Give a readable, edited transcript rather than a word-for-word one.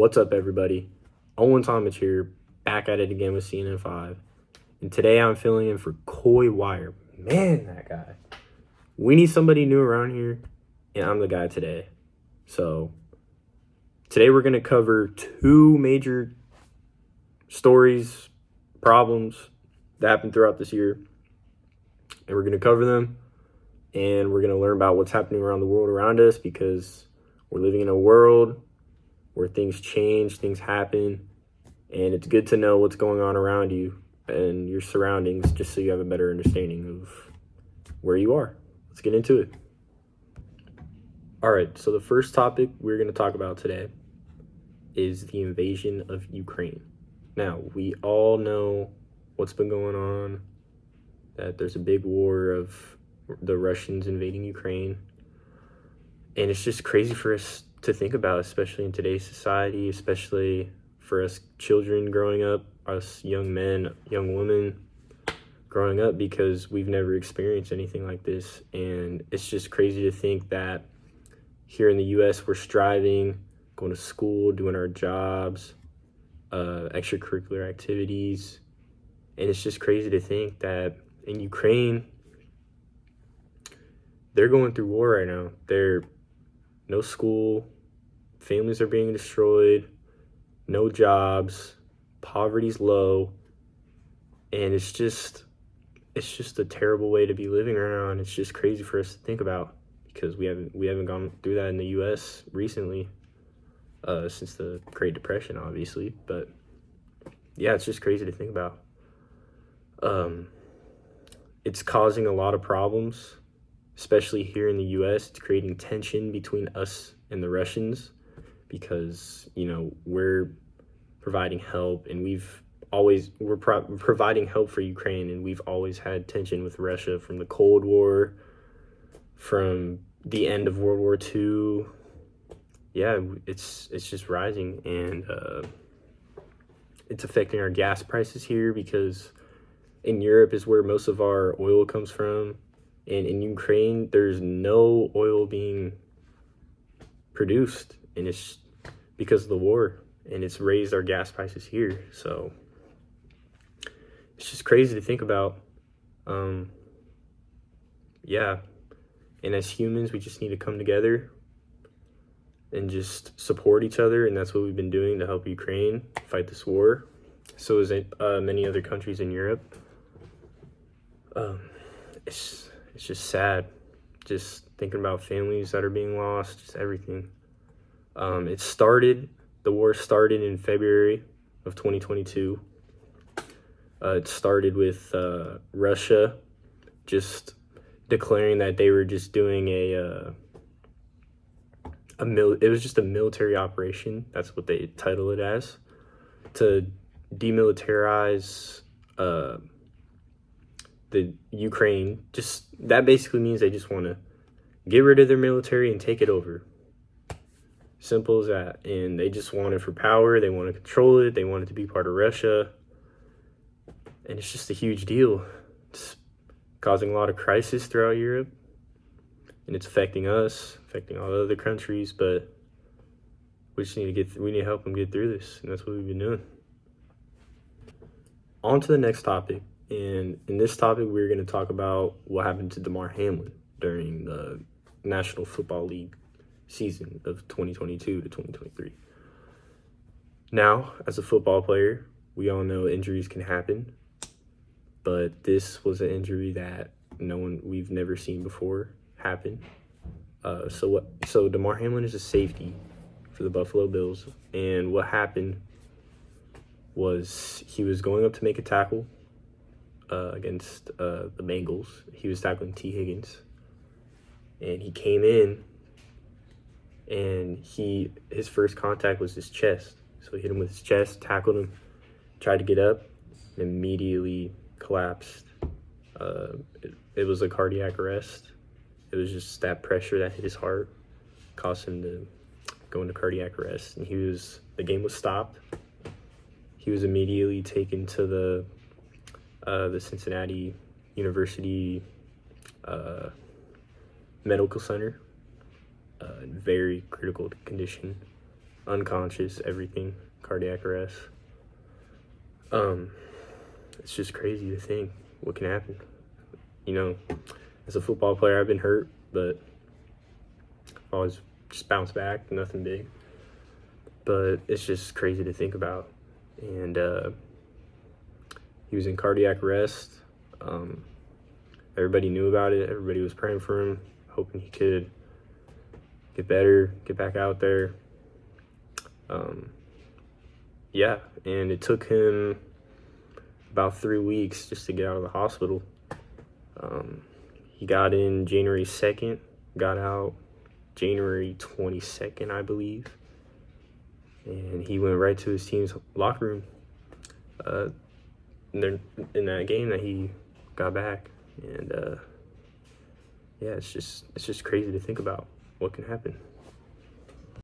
What's up, everybody? Owen Tomich here, back at it again with CNN5. And today I'm filling in for Coy Wire. Man, that guy. We need somebody new around here, and I'm the guy today. So, today we're going to cover two major stories, problems that happened throughout this year. And we're going to cover them, and we're going to learn about what's happening around the world around us, because we're living in a world where things change, things happen, and it's good to know what's going on around you and your surroundings just so you have a better understanding of where you are. Let's get into it. All right, so the first topic we're going to talk about today is the invasion of Ukraine. Now, we all know what's been going on, that there's a big war of the Russians invading Ukraine, and it's just crazy for us to think about, especially in today's society, especially for us children growing up, us young men, young women growing up, because we've never experienced anything like this. And it's just crazy to think that here in the US, we're striving, going to school, doing our jobs, extracurricular activities. And it's just crazy to think that in Ukraine, they're going through war right now. No school, families are being destroyed, no jobs, poverty's low, and it's just a terrible way to be living right now. And it's just crazy for us to think about, because we haven't gone through that in the US recently, since the Great Depression, obviously. But yeah, it's just crazy to think about. It's causing a lot of problems, especially here in the US. It's creating tension between us and the Russians, because, we're providing help, and we're providing help for Ukraine, and we've always had tension with Russia from the Cold War, from the end of World War II. Yeah, it's just rising, and it's affecting our gas prices here, because in Europe is where most of our oil comes from. And in Ukraine, there's no oil being produced, and it's because of the war, and it's raised our gas prices here. So it's just crazy to think about. Yeah, and as humans, we just need to come together and just support each other, and that's what we've been doing to help Ukraine fight this war. So as many other countries in Europe. It's just sad, just thinking about families that are being lost, just everything. The war started in February of 2022. It started with Russia just declaring that they were just doing it was just a military operation. That's what they title it as, to demilitarize the Ukraine. Just that basically means they just want to get rid of their military and take it over. Simple as that. And they just want it for power. They want to control it. They want it to be part of Russia. And it's just a huge deal. It's causing a lot of crisis throughout Europe, and it's affecting us, affecting all the other countries. But we need to help them get through this, and that's what we've been doing. On to the next topic. And in this topic, we're going to talk about what happened to Damar Hamlin during the National Football League season of 2022 to 2023. Now, as a football player, we all know injuries can happen, but this was an injury that we've never seen before happen. So Damar Hamlin is a safety for the Buffalo Bills, and what happened was he was going up to make a tackle against the Bengals. He was tackling T. Higgins, and he came in, and his first contact was his chest. So he hit him with his chest, tackled him, tried to get up, and immediately collapsed. It was a cardiac arrest. It was just that pressure that hit his heart caused him to go into cardiac arrest, and the game was stopped. He was immediately taken to the Cincinnati University Medical Center, in very critical condition. unconscious, everything, cardiac arrest. It's just crazy to think what can happen. You know, as a football player, I've been hurt, but I've always just bounced back, nothing big. But it's just crazy to think about. And he was in cardiac arrest. Everybody knew about it. Everybody was praying for him, hoping he could get better, get back out there. Yeah, and it took him about 3 weeks just to get out of the hospital. He got in January 2nd, got out January 22nd, I believe. And he went right to his team's locker room in that game that he got back. And yeah, it's just crazy to think about what can happen.